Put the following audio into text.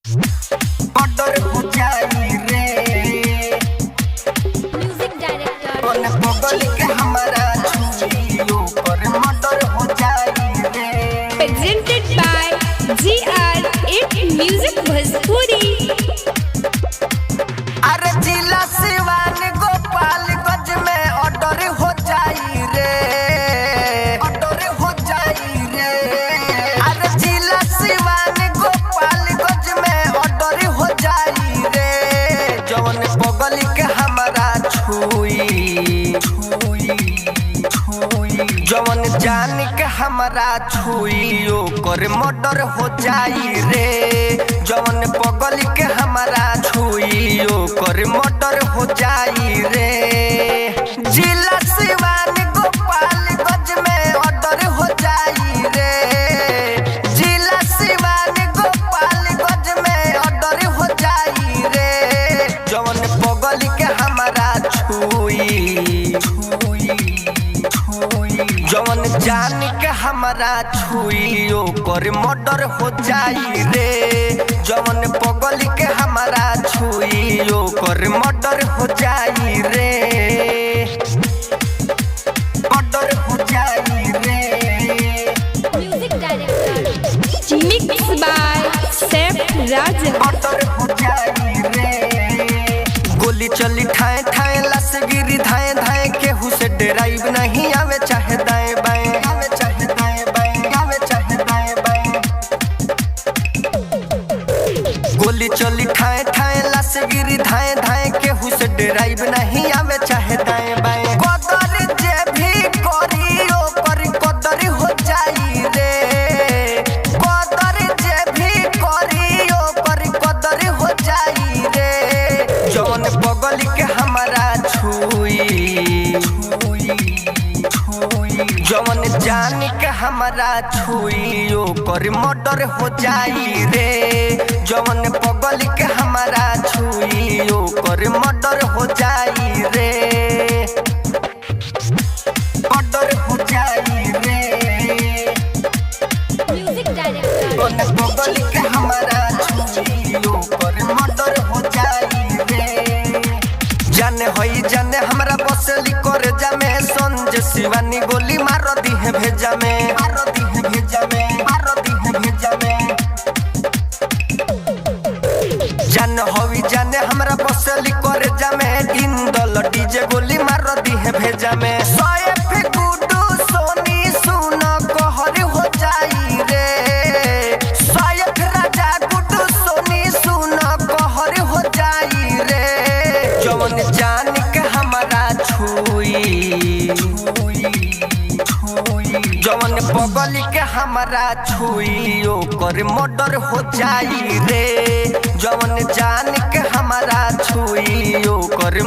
Murder हो जाई रे। म्यूजिक डायरेक्टर कौन पगल के हमारा छुइयो पर मर्डर हो जाई रे। presented by GR8 Music Bhojpuri। अरे जिला सिवान गोपालगंज में ऑर्डर हो जाई रे। ऑर्डर हो जाई रे। अरे जिला सिवान गोपालगंज में ऑर्डर हो जाई रे। जवन पगल के हमारा छुई जवन जान के हमारा छुई ओकर मर्डर हो जाई रे। जवन पगल के हमारा छुई ओकर मर्डर हो जाई रे। जिला सिवान गोपालगंज में ऑर्डर हो जाई रे। जिला सिवान गोपालगंज में ऑर्डर हो जाई रे। जवन पगल के हमारा छुई जवन जान के हमारा छुई ओकर मर्डर हो जाई रे। जवन पगल के हमारा छुई ओकर मर्डर हो जाई रे। मर्डर हो जाई रे। Music director mix by Saif Raj. Murder हो जाई रे। गोली चली ठाए ठाए लस गिरी धाए धाए केहू से डराइब नहीं आवे चाहे दाएं बाएं आवे चाहे दाएं बाएं आवे चाहे दाएं बाएं। गोली चली ठाए ठाए लस गिरी धाए धाए केहू से डराइब नहीं आवे चाहे दाएं बाएं। कदर जे भी करी ओकर कदर हो जाई रे। कदर जे भी करी ओकर कदर हो जाई रे। जवन पगल के हमारा छुई जवन जान के हमारा छुई ओकर मर्डर हो जाई रे। जवन पगल के हमारा छुई ओकर मर्डर हो जाई रे। मर्डर हो जाई रे। म्यूजिक डायरेक्टर कौन पगल के हमारा छुई ओकर मर्डर हो जाई रे। जाने होई जाने हमरा बसली कर जामे संजय शिवानी गोली मार दी है भेजा में मार दी है भेजा में मार दी है भेजा में। जान होई जाने हमरा बसली कर जामे इंदल डीजे गोली मार दी है भेजा में। सैफ गुड्डू सोनी सुन कहर हो जाई रे। सैफ राजा गुड्डू सोनी सुन कहर हो जाई रे। जवन जान के हमारा छुई जवन पगल के हमारा छुई ओकर मर्डर हो जाई रे। जवन जान के हमारा छुई ओकर